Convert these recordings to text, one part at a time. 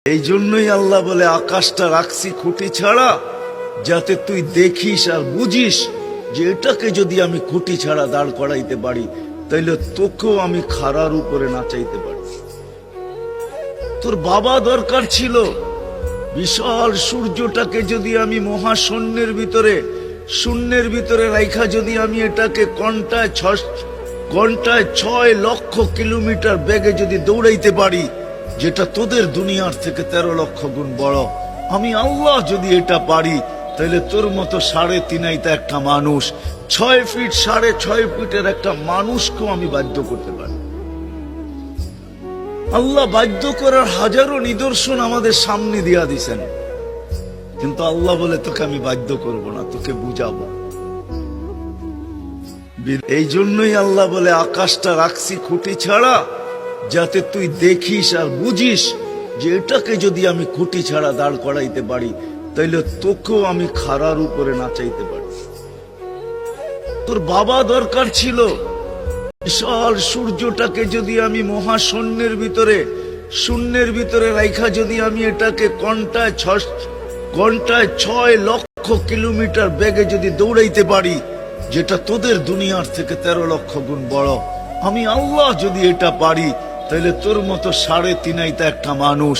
এই জন্যই আল্লাহ বলে আকাশটা রাখছি খুঁটি ছাড়া, যাতে তুই দেখিস আর বুঝিস যে এটাকে যদি আমি খুঁটি ছাড়া দাঁড় করাইতে পারি, তাইলে তোকেও আমি খাড়ার উপরে নাচাইতে পারি। তোর বাবা দরকার ছিল বিশাল সূর্যটাকে যদি আমি মহাশূন্যের ভিতরে রাইখা যদি আমি এটাকে ঘন্টায় 6 লক্ষ কিলোমিটার বেগে যদি দৌড়াইতে পারি, যেটা তোদের দুনিয়ার থেকে 13 লক্ষ গুণ বড়, আমি আল্লাহ যদি এটা পারি, তাহলে তোর মতো 3.5 একটা মানুষ, 6 ফিট 6.5 ফিটের একটা মানুষকেও আমি বাধ্য করতে পারি। আল্লাহ বাধ্য করার হাজারো নিদর্শন আমাদের সামনে দিয়া দিছেন, কিন্তু আল্লাহ বলে তোকে আমি বাধ্য করব না, তোকে বুঝাবো। এই জন্যই আল্লাহ বলে আকাশটা রাখছি খুঁটি ছাড়া, যাতে তুই দেখিস আর বুঝিস যে এটাকে যদি আমি খুঁটি ছাড়া দাঁড় করাইতে পারি, তাইলে তোকেও আমি খাড়ার উপরে নাচাইতে পারি। তোর বাবা দরকার ছিল বিশাল সূর্যটাকে যদি আমি মহাশূন্যের ভিতরে রাইখা যদি আমি এটাকে ঘন্টায় 6 লক্ষ কিলোমিটার বেগে যদি দৌড়াইতে পারি, যেটা তোদের দুনিয়ার থেকে 13 লক্ষ গুণ বড়, আমি আল্লাহ যদি এটা পারি, তাহলে তোর মতো 3.5 একটা মানুষ,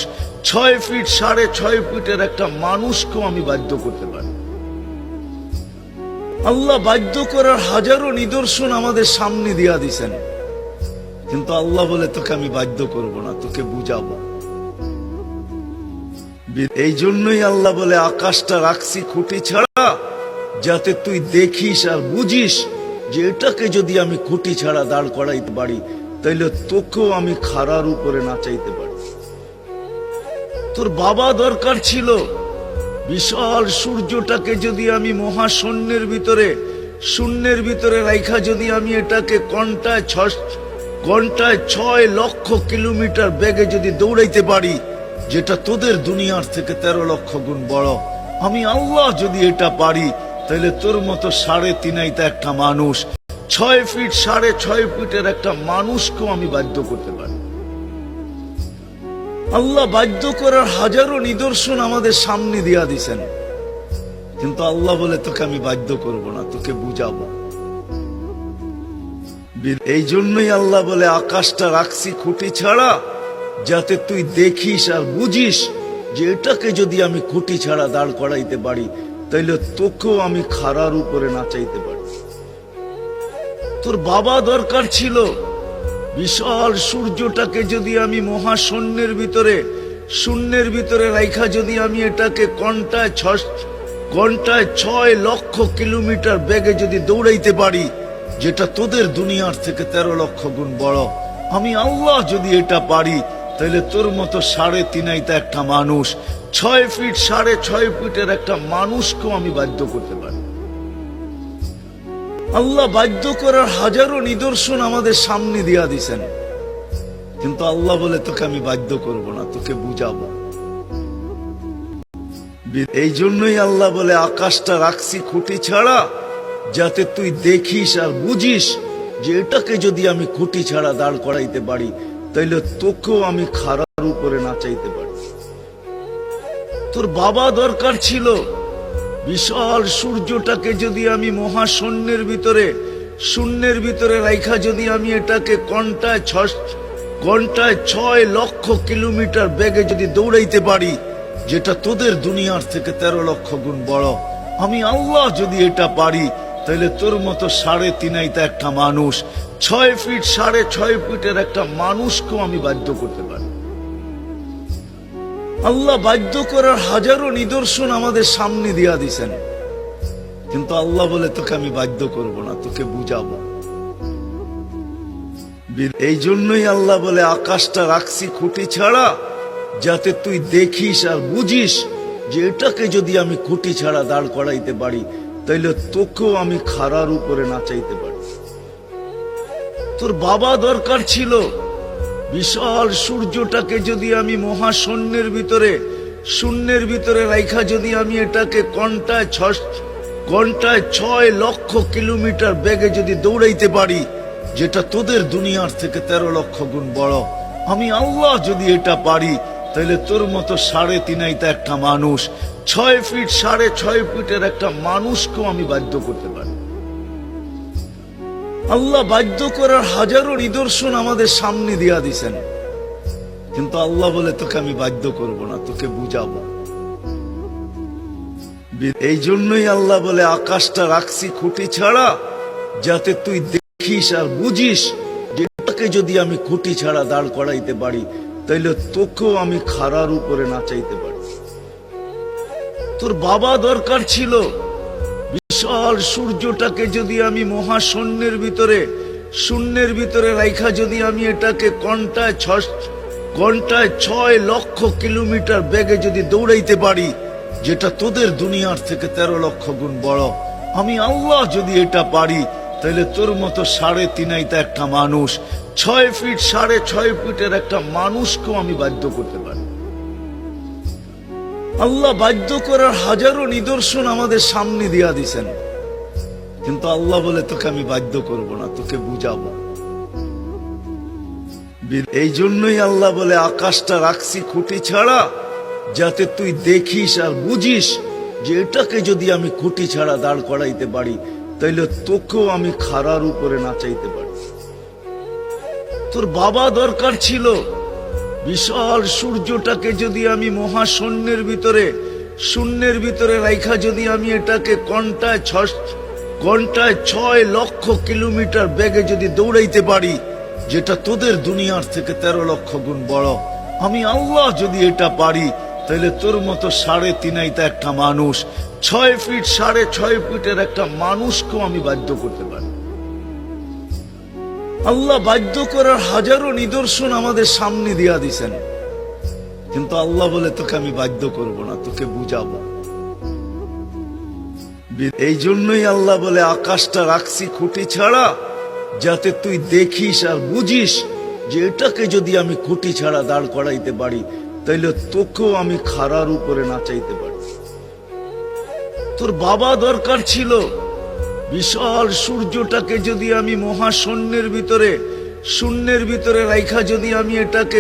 6 ফিট 6.5 ফিটের একটা মানুষকেও আমি বাধ্য করতে পারি। আল্লাহ বাধ্য করার হাজারো নিদর্শন আমাদের সামনে দিয়া দিছেন, কিন্তু আল্লাহ বলে তোকে আমি বাধ্য করব না, তোকে বুঝাবো। এই জন্যই আল্লাহ বলে আকাশটা রাখছি খুঁটি ছাড়া, যাতে তুই দেখিস আর বুঝিস যে এটাকে যদি আমি খুঁটি ছাড়া দাঁড় করাইতে পারি, তাইলে তোকেও আমি খাড়ার উপরে নাচাইতে পারি। তোর বাবা দরকার ছিল বিশাল সূর্যটাকে যদি আমি মহাশূন্যের ভিতরে রাইখা যদি আমি এটাকে ঘন্টায় 6 লক্ষ কিলোমিটার বেগে যদি দৌড়াইতে পারি, যেটা তোদের দুনিয়ার থেকে 13 লক্ষ গুণ বড়, আমি আল্লাহ যদি এটা পারি, তাহলে তোর মতো 3.5 একটা মানুষ, 6 ফিট 6.5 ফিটের একটা মানুষকেও আমি বাধ্য করতে পারি। আল্লাহ বাধ্য করার হাজারো নিদর্শন আমাদের সামনে দিয়া দিছেন, কিন্তু আল্লাহ বলে তোকে আমি বাধ্য করব না, তোকে বুঝাবো। এই জন্যই আল্লাহ বলে আকাশটা রাখছি খুঁটি ছাড়া, যাতে তুই দেখিস আর বুঝিস যে এটাকে যদি আমি খুঁটি ছাড়া দাঁড় করাইতে পারি, তাইলে তোকেও আমি খাড়ার উপরে নাচাইতে পারি। তোর বাবা দরকার ছিল বিশাল সূর্যটাকে যদি আমি মহাশূন্যের ভিতরে রাইখা যদি আমি এটাকে ঘন্টায় 6 লক্ষ কিলোমিটার বেগে যদি দৌড়াইতে পারি, যেটা তোদের দুনিয়ার থেকে 13 লক্ষ গুণ বড়, আমি আল্লাহ যদি এটা পারি, তাহলে তোর মতো 3.5 একটা মানুষ, 6 ফিট 6.5 ফিটের একটা মানুষকেও আমি বাধ্য করতে পারি। আল্লাহ বাধ্য করার হাজারো নিদর্শন আমাদের সামনে দিয়া দিছেন, কিন্তু আল্লাহ বলে তোকে আমি বাধ্য করব না, তোকে বুঝাবো। এই জন্যই আল্লাহ বলে আকাশটা রাখছি খুঁটি ছাড়া, যাতে তুই দেখিস আর বুঝিস যে এটাকে যদি আমি খুঁটি ছাড়া দাঁড় করাইতে পারি, তাইলে তোকেও আমি খাড়ার উপরে নাচাইতে পারি। তোর বাবা দরকার ছিল বিশাল সূর্যটাকে যদি আমি মহাশূন্যের ভিতরে রাইখা যদি আমি এটাকে ঘন্টায় 6 লক্ষ কিলোমিটার বেগে যদি দৌড়াইতে পারি, যেটা তোদের দুনিয়ার থেকে 13 লক্ষ গুণ বড়, আমি আল্লাহ যদি এটা পারি, তাহলে তোর মতো 3.5 একটা মানুষ, 6 ফিট 6.5 ফিটের একটা মানুষকেও আমি বাধ্য করতে পারি। আল্লাহ বাধ্য করার হাজারো নিদর্শন আমাদের সামনে দিয়া দিছেন, কিন্তু আল্লাহ বলে তোকে আমি বাধ্য করব না, তোকে বুঝাবো। এই জন্যই আল্লাহ বলে আকাশটা রাখছি খুঁটি ছাড়া, যাতে তুই দেখিস আর বুঝিস যে এটাকে যদি আমি খুঁটি ছাড়া দাঁড় করাইতে পারি, তাইলে তোকেও আমি খাড়ার উপরে নাচাইতে পারি। তোর বাবা দরকার ছিল বিশাল সূর্যটাকে যদি আমি মহাশূন্যের ভিতরে রাইখা যদি আমি এটাকে ঘন্টায় 6 লক্ষ কিলোমিটার বেগে যদি দৌড়াইতে পারি, যেটা তোদের দুনিয়ার থেকে 13 লক্ষ গুণ বড়, আমি আল্লাহ যদি এটা পারি, তাহলে তোর মতো 3.5 আইতা একটা মানুষ, 6 ফিট 6.5 ফিটের একটা মানুষকেও আমি বাধ্য করতে পারি। আল্লাহ বাধ্য করার হাজারো নিদর্শন আমাদের সামনে দিয়া দিছেন, কিন্তু আল্লাহ বলে তোকে আমি বাধ্য করব না, তোকে বুঝাবো। এই জন্যই আল্লাহ বলে আকাশটা রাখছি খুঁটি ছাড়া, যাতে তুই দেখিস আর বুঝিস যে এটাকে যদি আমি খুঁটি ছাড়া দাঁড় করাইতে পারি, তাইলে তোকেও আমি খাড়ার উপরে নাচাইতে পারি। তোর বাবা দরকার ছিল বিশাল সূর্যটাকে যদি আমি মহাশূন্যের ভিতরে রাইখা যদি আমি এটাকে ঘন্টায় 6 লক্ষ কিলোমিটার বেগে যদি দৌড়াইতে পারি, যেটা তোদের দুনিয়ার থেকে 13 লক্ষ গুণ বড়, আমি আল্লাহ যদি এটা পারি, তাহলে তোর মতো 3.5 আইতা একটা মানুষ, 6 ফিট 6.5 ফিটের একটা মানুষকেও আমি বাধ্য করতে পারি। আল্লাহ বাধ্য করার হাজারো নিদর্শন আমাদের সামনে দিয়া দিছেন, কিন্তু আল্লাহ বলে তোকে আমি বাধ্য করব না, তোকে বুঝাবো। এই জন্যই আল্লাহ বলে আকাশটা রাখছি খুঁটি ছাড়া, যাতে তুই দেখিস আর বুঝিস যে এটাকে যদি আমি খুঁটি ছাড়া দাঁড় করাইতে পারি, তাইলে তোকেও আমি খাড়ার উপরে নাচাইতে পারি। তোর বাবা দরকার ছিল বিশাল সূর্যটাকে যদি আমি মহাশূন্যের ভিতরে রাইখা যদি আমি এটাকে ঘন্টায় 6 লক্ষ কিলোমিটার বেগে যদি দৌড়াইতে পারি, যেটা তোদের দুনিয়ার থেকে 13 লক্ষ গুণ বড়, আমি আল্লাহ যদি এটা পারি, তাহলে তোর মতো 3.5 আইতা একটা মানুষ, 6 ফিট 6.5 ফিটের একটা মানুষকেও আমি বাধ্য করতে পারি। আল্লাহ বাধ্য করার হাজারো নিদর্শন আমাদের সামনে দিয়া দিছেন, কিন্তু আল্লাহ বলে তোকে আমি বাধ্য করব না, তোকে বুঝাবো। এই জন্যই আল্লাহ বলে আকাশটা রাখছি খুঁটি ছাড়া, যাতে তুই দেখিস আর বুঝিস যে এটাকে যদি আমি খুঁটি ছাড়া দাঁড় করাইতে পারি, তাইলে তোকেও আমি খাড়ার উপরে নাচাইতে পারি। তোর বাবা দরকার ছিল বিশাল সূর্যটাকে যদি আমি মহাশূন্যের ভিতরে রাইখা যদি আমি এটাকে